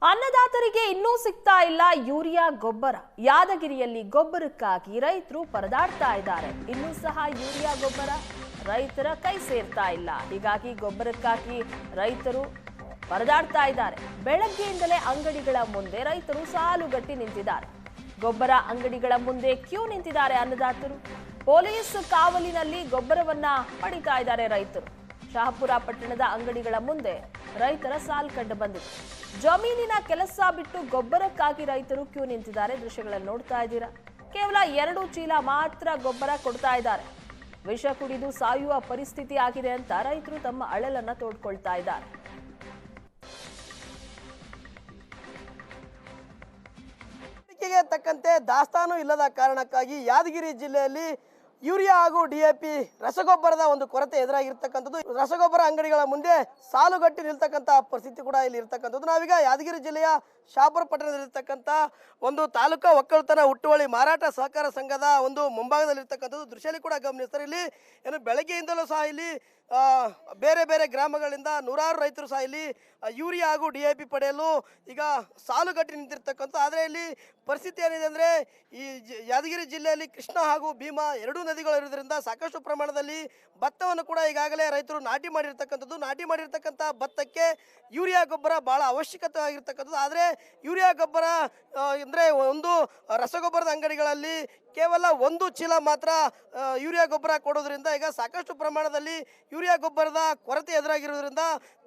ಅನ್ನದಾತರಿಗೆ ಇನ್ನೂ ಸಿಗ್ತಾ ಇಲ್ಲ ಯೂರಿಯಾ ಗೊಬ್ಬರ. ಯಾದಗಿರಿಯಲ್ಲಿ ಗೊಬ್ಬರಕ್ಕಾಗಿ ರೈತರು ಪರದಾಡ್ತಾ ಇದ್ದಾರೆ. ಇನ್ನೂ ಸಹ ಯೂರಿಯಾ ಗೊಬ್ಬರ ರೈತರ ಕೈ ಸೇರ್ತಾ ಇಲ್ಲ. ಹೀಗಾಗಿ ಗೊಬ್ಬರಕ್ಕಾಗಿ ರೈತರು ಪರದಾಡ್ತಾ ಇದ್ದಾರೆ. ಬೆಳಗ್ಗೆಯಿಂದಲೇ ಅಂಗಡಿಗಳ ಮುಂದೆ ರೈತರು ಸಾಲುಗಟ್ಟಿ ನಿಂತಿದ್ದಾರೆ. ಗೊಬ್ಬರ ಅಂಗಡಿಗಳ ಮುಂದೆ ಕ್ಯೂ ನಿಂತಿದ್ದಾರೆ ಅನ್ನದಾತರು. ಪೊಲೀಸ್ ಕಾವಲಿನಲ್ಲಿ ಗೊಬ್ಬರವನ್ನ ಪಡಿತಾ ಇದ್ದಾರೆ ರೈತರು. ಶಹಾಪುರ ಪಟ್ಟಣದ ಅಂಗಡಿಗಳ ಮುಂದೆ ರೈತರ ಸಾಲು ಕಂಡು ಬಂದಿದೆ. ಜಮೀನಿನ ಕೆಲಸ ಬಿಟ್ಟು ಗೊಬ್ಬರಕ್ಕಾಗಿ ರೈತರು ಕ್ಯೂ ನಿಂತಿದ್ದಾರೆ. ದೃಶ್ಯಗಳನ್ನು ನೋಡ್ತಾ ಇದ್ದೀರಾ. ಕೇವಲ 2 ಚೀಲ ಮಾತ್ರ ಗೊಬ್ಬರ ಕೊಡ್ತಾ ಇದ್ದಾರೆ. ವಿಷ ಕುಡಿದು ಸಾಯುವ ಪರಿಸ್ಥಿತಿ ಆಗಿದೆ ಅಂತ ರೈತರು ತಮ್ಮ ಅಳಲನ್ನ ತೋಡ್ಕೊಳ್ತಾ ಇದ್ದಾರೆ. ತಕ್ಕಂತೆ ದಾಸ್ತಾನು ಇಲ್ಲದ ಕಾರಣಕ್ಕಾಗಿ ಯಾದಗಿರಿ ಜಿಲ್ಲೆಯಲ್ಲಿ ಯೂರಿಯಾ ಹಾಗೂ ಡಿಎಪಿ ರಸಗೊಬ್ಬರದ ಒಂದು ಕೊರತೆ ಎದುರಾಗಿರ್ತಕ್ಕಂಥದ್ದು. ರಸಗೊಬ್ಬರ ಅಂಗಡಿಗಳ ಮುಂದೆ ಸಾಲುಗಟ್ಟಿ ನಿಲ್ತಕ್ಕಂಥ ಪರಿಸ್ಥಿತಿ ಕೂಡ ಇಲ್ಲಿ ಇರ್ತಕ್ಕಂಥದ್ದು. ನಾವೀಗ ಯಾದಗಿರಿ ಜಿಲ್ಲೆಯ ಶಹಾಪುರ ಪಟ್ಟಣದಲ್ಲಿರ್ತಕ್ಕಂಥ ಒಂದು ತಾಲೂಕಾ ಒಕ್ಕಲ್ತನ ಹುಟ್ಟುವಳಿ ಮಾರಾಟ ಸಹಕಾರ ಸಂಘದ ಒಂದು ಮುಂಭಾಗದಲ್ಲಿರ್ತಕ್ಕಂಥದ್ದು ದೃಶ್ಯದಲ್ಲಿ ಕೂಡ ಗಮನಿಸ್ತಾರೆ. ಇಲ್ಲಿ ಏನು ಬೆಳಗ್ಗೆಯಿಂದಲೂ ಸಹ ಇಲ್ಲಿ ಬೇರೆ ಬೇರೆ ಗ್ರಾಮಗಳಿಂದ ನೂರಾರು ರೈತರು ಸಹ ಇಲ್ಲಿ ಯೂರಿಯಾ ಹಾಗೂ ಡಿಎಪಿ ಪಡೆಯಲು ಈಗ ಸಾಲುಗಟ್ಟಿ ನಿಂತಿರ್ತಕ್ಕಂಥ. ಆದರೆ ಇಲ್ಲಿ ಪರಿಸ್ಥಿತಿ ಏನಿದೆ ಅಂದರೆ ಈ ಯಾದಗಿರಿ ಜಿಲ್ಲೆಯಲ್ಲಿ ಕೃಷ್ಣ ಹಾಗೂ ಭೀಮಾ 2 ನದಿಗಳು ಇರೋದ್ರಿಂದ ಸಾಕಷ್ಟು ಪ್ರಮಾಣದಲ್ಲಿ ಭತ್ತವನ್ನು ಕೂಡ ಈಗಾಗಲೇ ರೈತರು ನಾಟಿ ಮಾಡಿರ್ತಕ್ಕಂಥದ್ದು. ನಾಟಿ ಮಾಡಿರ್ತಕ್ಕಂಥ ಭತ್ತಕ್ಕೆ ಯೂರಿಯಾ ಗೊಬ್ಬರ ಭಾಳ ಅವಶ್ಯಕತೆ ಆಗಿರ್ತಕ್ಕಂಥದ್ದು. ಆದರೆ ಯೂರಿಯಾ ಗೊಬ್ಬರ ಅಂದರೆ ಒಂದು ರಸಗೊಬ್ಬರದ ಅಂಗಡಿಗಳಲ್ಲಿ ಕೇವಲ 1 ಚೀಲ ಮಾತ್ರ ಯೂರಿಯಾ ಗೊಬ್ಬರ ಕೊಡೋದ್ರಿಂದ ಈಗ ಸಾಕಷ್ಟು ಪ್ರಮಾಣದಲ್ಲಿ ಯೂರಿಯಾ ಗೊಬ್ಬರದ ಕೊರತೆ ಎದುರಾಗಿರೋದ್ರಿಂದ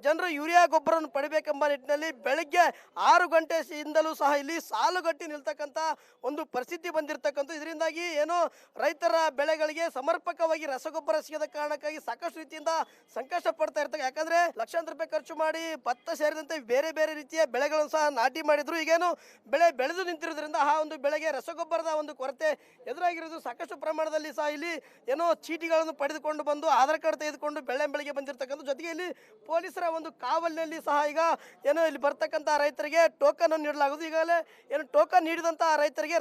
ಜನರು ಯೂರಿಯಾ ಗೊಬ್ಬರವನ್ನು ಪಡಿಬೇಕೆಂಬ ನಿಟ್ಟಿನಲ್ಲಿ ಬೆಳಗ್ಗೆ 6 ಗಂಟೆಯಿಂದಲೂ ಸಹ ಇಲ್ಲಿ ಸಾಲುಗಟ್ಟಿ ನಿಲ್ತಕ್ಕಂಥ ಒಂದು ಪರಿಸ್ಥಿತಿ ಬಂದಿರತಕ್ಕಂಥ. ಇದರಿಂದಾಗಿ ಏನು ರೈತರ ಬೆಳೆಗಳಿಗೆ ಸಮರ್ಪಕವಾಗಿ ರಸಗೊಬ್ಬರ ಸಿಗದ ಕಾರಣಕ್ಕಾಗಿ ಸಾಕಷ್ಟು ರೀತಿಯಿಂದ ಸಂಕಷ್ಟ ಪಡ್ತಾ ಇರ್ತಾರೆ. ಯಾಕಂದರೆ ಲಕ್ಷಾಂತರ ರೂಪಾಯಿ ಖರ್ಚು ಮಾಡಿ ಭತ್ತ ಸೇರಿದಂತೆ ಬೇರೆ ಬೇರೆ ರೀತಿಯ ಬೆಳೆಗಳನ್ನು ಸಹ ನಾಟಿ ಮಾಡಿದ್ರು. ಈಗೇನು ಬೆಳೆ ಬೆಳೆದು ನಿಂತಿರೋದ್ರಿಂದ ಆ ಒಂದು ಬೆಳೆಗೆ ರಸಗೊಬ್ಬರದ ಒಂದು ಕೊರತೆ ಎದುರಾಗಿರೋದು. ಸಾಕಷ್ಟು ಪ್ರಮಾಣದಲ್ಲಿ ಸಹ ಇಲ್ಲಿ ಏನೋ ಚೀಟಿಗಳನ್ನು ಪಡೆದುಕೊಂಡು ಬಂದು ಆಧಾರ್ ಕಾರ್ಡ್ ತೆಗೆದುಕೊಂಡು ಬೆಳೆಗೆ ಬಂದಿರತಕ್ಕಂಥ. ಜೊತೆಗೆ ಇಲ್ಲಿ ಪೊಲೀಸರ ಒಂದು ಕಾವಲಿನಲ್ಲಿ ಸಹ ಈಗ ಏನೋ ಇಲ್ಲಿ ಬರ್ತಕ್ಕಂಥ ರೈತರಿಗೆ ಟೋಕನ್ ಅನ್ನು ನೀಡಲಾಗುವುದು. ಈಗಾಗಲೇ ಏನು ಟೋಕನ್ ನೀಡಿದಂತಹ ರೈತರಿಗೆ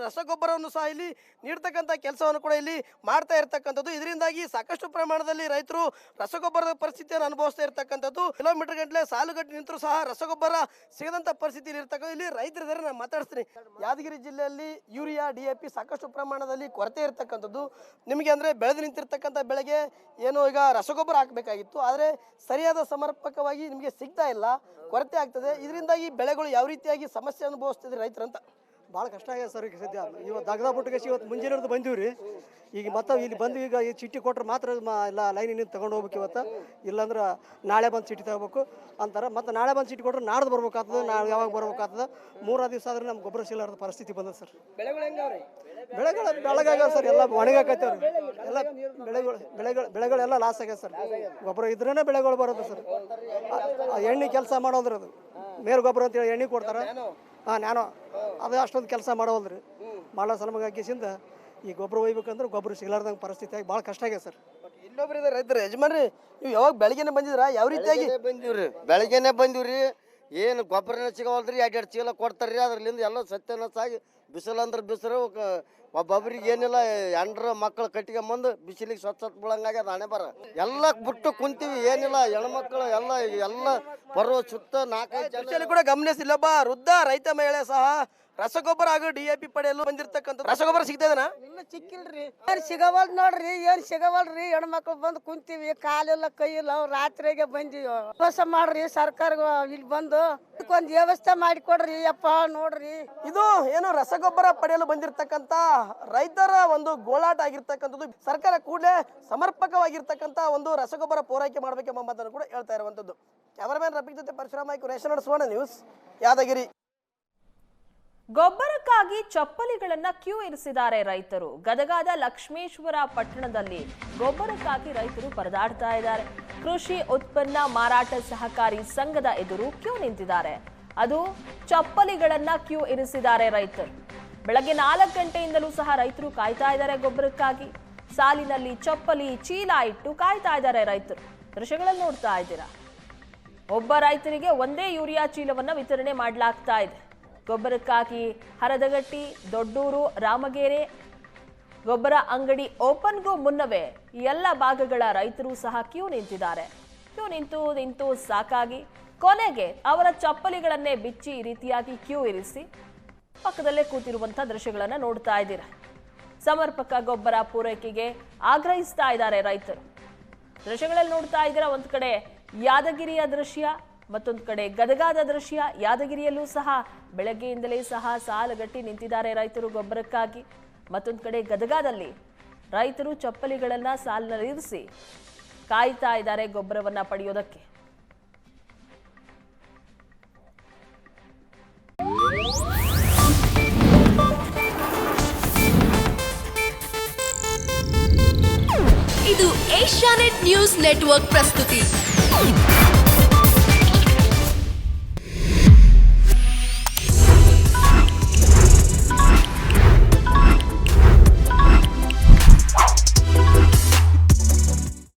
ರಸಗೊಬ್ಬರವನ್ನು ಸಹ ಇಲ್ಲಿ ನೀಡ್ತಕ್ಕಂಥ ಕೆಲಸವನ್ನು ಕೂಡ ಇಲ್ಲಿ ಮಾಡ್ತಾ ಇರ್ತಕ್ಕಂಥದ್ದು. ಇದರಿಂದಾಗಿ ಸಾಕಷ್ಟು ಪ್ರಮಾಣದಲ್ಲಿ ರೈತರು ರಸಗೊಬ್ಬರದ ಪರಿಸ್ಥಿತಿಯನ್ನು ಅನುಭವಿಸ್ತಾ ಇರ್ತಕ್ಕಂಥದ್ದು. ಕಿಲೋಮೀಟರ್ ಗಂಟಲೆ ಸಾಲುಗಟ್ಟಿ ನಿಂತರೂ ಸಹ ರಸಗೊಬ್ಬರ ಸಿಗದಂಥ ಪರಿಸ್ಥಿತಿ ಇರ್ತಕ್ಕಂಥ. ಇಲ್ಲಿ ರೈತರಿದ್ದಾರೆ, ನಾನು ಮಾತಾಡ್ತೀನಿ. ಯಾದಗಿರಿ ಜಿಲ್ಲೆಯಲ್ಲಿ ಯೂರಿಯಾ ಡಿಎಪಿ ಸಾಕಷ್ಟು ಪ್ರಮಾಣದಲ್ಲಿ ಕೊರತೆ ಇರ್ತಕ್ಕಂಥದ್ದು. ನಿಮಗೆ ಅಂದರೆ ಬೆಳೆದು ನಿಂತಿರ್ತಕ್ಕಂಥ ಬೆಳೆಗೆ ಏನು ಈಗ ರಸಗೊಬ್ಬರ ಹಾಕಬೇಕಾಗಿತ್ತು, ಆದರೆ ಸರಿಯಾದ ಸಮರ್ಪಕವಾಗಿ ನಿಮಗೆ ಸಿಗ್ತಾ ಇಲ್ಲ, ಕೊರತೆ ಆಗ್ತದೆ. ಇದರಿಂದಾಗಿ ಬೆಳೆಗಳು ಯಾವ ರೀತಿಯಾಗಿ ಸಮಸ್ಯೆ ಅನುಭವಿಸ್ತಿದೆ ರೈತರಂತ ಭಾಳ ಕಷ್ಟ ಆಗಿದೆ ಸರ್. ಈಗ ಸದ್ಯ ಇವತ್ತು ದಗದ ಬಿಟ್ಟಿಗೆ ಇವತ್ತು ಮುಂಜಾನೆ ಬಂದೀವಿ ರೀ. ಈಗ ಮತ್ತೆ ಇಲ್ಲಿ ಬಂದು ಈಗ ಈ ಚೀಟಿ ಕೊಟ್ಟರೆ ಮಾತ್ರ ಎಲ್ಲ ಲೈನಿನಿಂದ ತೊಗೊಂಡು ಹೋಗ್ಬೇಕು. ಇವತ್ತು ಇಲ್ಲಾಂದ್ರೆ ನಾಳೆ ಬಂದು ಚೀಟಿ ತಗೋಬೇಕು ಅಂತಾರೆ. ಮತ್ತು ನಾಳೆ ಬಂದು ಚೀಟಿ ಕೊಟ್ಟರೆ ನಾಡ್ದು ಬರ್ಬೇಕಾಗ್ತದೆ, ನಾಳೆ ಯಾವಾಗ ಬರ್ಬೇಕಾಗ್ತದೆ. 3 ದಿವಸ ಆದ್ರೆ ನಮ್ಗೆ ಗೊಬ್ಬರ ಸಿಗಲಾರ್ದ ಪರಿಸ್ಥಿತಿ ಬಂದದ ಸರ್. ಬೆಳೆಗಳು ಬೆಳಗಾಗ್ಯಾವ ಸರ್, ಎಲ್ಲ ಒಣಗಾಕೈತವ್ರಿ. ಎಲ್ಲ ಬೆಳೆಗಳೆಲ್ಲ ಲಾಸ್ ಆಗ್ಯಾವ ಸರ್. ಗೊಬ್ಬರ ಇದ್ರೇ ಬೆಳೆಗಳು ಬರೋದು ಸರ್. ಎಣ್ಣೆ ಕೆಲಸ ಮಾಡೋದ್ರಿ, ಅದು ಮೇಲ್ ಗೊಬ್ಬರ ಅಂತೇಳಿ ಎಣ್ಣೆ ಕೊಡ್ತಾರೆ. ನಾನು ಅದು ಅಷ್ಟೊಂದು ಕೆಲಸ ಮಾಡೋಲ್ರಿ. ಮಾಡೋ ಸಲುವಾಗಿ ಹಾಕಿಸಿಂದ ಈ ಗೊಬ್ಬರ ಒಯ್ಬೇಕಂದ್ರೆ ಗೊಬ್ಬರ ಸಿಗಲಾರ್ದಂಗೆ ಪರಿಸ್ಥಿತಿ ಆಗಿ ಭಾಳ ಕಷ್ಟ ಆಗ್ಯದ ಸರ್. ಇನ್ನೊಬ್ರು ಇದೆ ರೈತರು. ಯಜಮಾನ್ರಿ, ನೀವು ಯಾವಾಗ ಬೆಳಗ್ಗೆನೆ ಬಂದಿದ್ರಾ? ಯಾವ ರೀತಿಯಾಗಿ ಬಂದಿವ್ರಿ? ಬೆಳಗ್ಗೆನೆ ಬಂದಿವ್ರಿ. ಏನು ಗೊಬ್ಬರನೇ ಸಿಗವಲ್ರಿ. 2 ಚೀಲ ಕೊಡ್ತಾರ್ರಿ. ಅದ್ರಲ್ಲಿಂದ ಎಲ್ಲ ಸತ್ಯನಾಸಾಗಿ ಬಿಸಿಲು ಅಂದ್ರೆ ಬಿಸಿಲು. ಒಬ್ಬೊಬ್ರಿಗೆ ಏನಿಲ್ಲ, 2 ಮಕ್ಕಳು ಕಟ್ಕೊಂಬಂದು ಬಿಸಿಲಿಗೆ ಸ್ವಚ್ಛ ಬೀಳಂಗಾಗ್ಯದ ಹಣೆ ಬರ. ಎಲ್ಲ ಬಿಟ್ಟು ಕುಂತೀವಿ, ಏನಿಲ್ಲ. ಹೆಣ್ಮಕ್ಳು ಎಲ್ಲ ಬರೋ ಸುತ್ತ 4-5 ಜನ ಕೂಡ ಗಮನಿಸಿಲ್ಲ. ಒಬ್ಬ ವೃದ್ಧ ರೈತ ಮಹಿಳೆ ಸಹ ರಸಗೊಬ್ಬರ ಹಾಗೂ ಡಿಎಪಿ ಪಡೆಯಲು ಬಂದಿರತಕ್ಕಂಥ. ರಸಗೊಬ್ಬರ ಸಿಗ್ತದನ? ಇಲ್ಲ, ಸಿಕ್ಕಿಲ್ರಿ. ಏನ್ ಸಿಗವಲ್ ನೋಡ್ರಿ, ಏನ್ ಸಿಗವಲ್ರಿ. ಹೆಣ್ಮಕ್ಳು ಬಂದು ಕುಂತೀವಿ, ಕಾಲಿಲ್ಲ ಕೈ ಇಲ್ಲ. ರಾತ್ರಿಗೆ ಬಂದಿವಿ. ವ್ಯವಸ್ಥೆ ಮಾಡ್ರಿ ಸರ್ಕಾರ, ಇಲ್ಲಿ ಬಂದು ಒಂದು ವ್ಯವಸ್ಥೆ ಮಾಡಿಕೊಡ್ರಿ ಅಪ್ಪ ನೋಡ್ರಿ. ಇದು ಏನು ರಸಗೊಬ್ಬರ ಪಡೆಯಲು ಬಂದಿರತಕ್ಕಂತ ರೈತರ ಒಂದು ಗೋಳಾಟ ಆಗಿರ್ತಕ್ಕಂಥದ್ದು. ಸರ್ಕಾರ ಕೂಡಲೇ ಸಮರ್ಪಕವಾಗಿರ್ತಕ್ಕಂಥ ಒಂದು ರಸಗೊಬ್ಬರ ಪೂರೈಕೆ ಮಾಡಬೇಕೆಂಬ ಮಾತನ್ನು ಕೂಡ ಹೇಳ್ತಾ ಇರುವಂಥದ್ದು. ಕ್ಯಾಮರಾಮನ್ ರಫೀಕ್ ಜೊತೆ ಪರಶುರಾಮ ನಾಯ್ಕ, ರೇಷನ್ ಸುವರ್ಣ ನ್ಯೂಸ್, ಯಾದಗಿರಿ. ಗೊಬ್ಬರಕ್ಕಾಗಿ ಚಪ್ಪಲಿಗಳನ್ನ ಕ್ಯೂ ಇರಿಸಿದ್ದಾರೆ ರೈತರು. ಗದಗದ ಲಕ್ಷ್ಮೇಶ್ವರ ಪಟ್ಟಣದಲ್ಲಿ ಗೊಬ್ಬರಕ್ಕಾಗಿ ರೈತರು ಪರದಾಡ್ತಾ ಇದ್ದಾರೆ. ಕೃಷಿ ಉತ್ಪನ್ನ ಮಾರಾಟ ಸಹಕಾರಿ ಸಂಘದ ಎದುರು ಕ್ಯೂ ನಿಂತಿದ್ದಾರೆ. ಅದು ಚಪ್ಪಲಿಗಳನ್ನ ಕ್ಯೂ ಇರಿಸಿದ್ದಾರೆ ರೈತರು. ಬೆಳಗ್ಗೆ 4 ಗಂಟೆಯಿಂದಲೂ ಸಹ ರೈತರು ಕಾಯ್ತಾ ಇದ್ದಾರೆ ಗೊಬ್ಬರಕ್ಕಾಗಿ. ಸಾಲಿನಲ್ಲಿ ಚಪ್ಪಲಿ ಚೀಲ ಇಟ್ಟು ಕಾಯ್ತಾ ಇದ್ದಾರೆ ರೈತರು. ದೃಶ್ಯಗಳನ್ನು ನೋಡ್ತಾ ಇದ್ದೀರಾ. ಒಬ್ಬ ರೈತರಿಗೆ ಒಂದೇ ಯೂರಿಯಾ ಚೀಲವನ್ನ ವಿತರಣೆ ಮಾಡಲಾಗ್ತಾ ಇದೆ. ಗೊಬ್ಬರಕ್ಕಾಗಿ ಹರದಗಟ್ಟಿ, ದೊಡ್ಡೂರು, ರಾಮಗೆರೆ ಗೊಬ್ಬರ ಅಂಗಡಿ ಓಪನ್ಗೂ ಮುನ್ನವೇ ಎಲ್ಲ ಭಾಗಗಳ ರೈತರು ಸಹ ಕ್ಯೂ ನಿಂತಿದ್ದಾರೆ. ಕ್ಯೂ ನಿಂತು ಸಾಕಾಗಿ ಕೊನೆಗೆ ಅವರ ಚಪ್ಪಲಿಗಳನ್ನೇ ಬಿಚ್ಚಿ ಈ ರೀತಿಯಾಗಿ ಕ್ಯೂ ಇರಿಸಿ ಪಕ್ಕದಲ್ಲೇ ಕೂತಿರುವಂತಹ ದೃಶ್ಯಗಳನ್ನ ನೋಡ್ತಾ ಇದ್ದೀರಾ. ಸಮರ್ಪಕ ಗೊಬ್ಬರ ಪೂರೈಕೆಗೆ ಆಗ್ರಹಿಸ್ತಾ ಇದ್ದಾರೆ ರೈತರು. ದೃಶ್ಯಗಳಲ್ಲಿ ನೋಡ್ತಾ ಇದ್ದೀರಾ, ಒಂದ್ ಕಡೆ ಯಾದಗಿರಿಯ ದೃಶ್ಯ, ಮತ್ತೊಂದು ಕಡೆ ಗದಗದ ದೃಶ್ಯ. ಯಾದಗಿರಿಯಲ್ಲೂ ಸಹ ಬೆಳಗ್ಗೆಯಿಂದಲೇ ಸಹ ಸಾಲುಗಟ್ಟಿ ನಿಂತಿದ್ದಾರೆ ರೈತರು ಗೊಬ್ಬರಕ್ಕಾಗಿ. ಮತ್ತೊಂದು ಕಡೆ ಗದಗದಲ್ಲಿ ರೈತರು ಚಪ್ಪಲಿಗಳನ್ನ ಸಾಲಿನಲ್ಲಿರಿಸಿ ಕಾಯ್ತಾ ಇದ್ದಾರೆ ಗೊಬ್ಬರವನ್ನ ಪಡೆಯೋದಕ್ಕೆ. ಇದು ಏಷ್ಯಾನೆಟ್ ನ್ಯೂಸ್ ನೆಟ್ವರ್ಕ್ ಪ್ರಸ್ತುತಿ.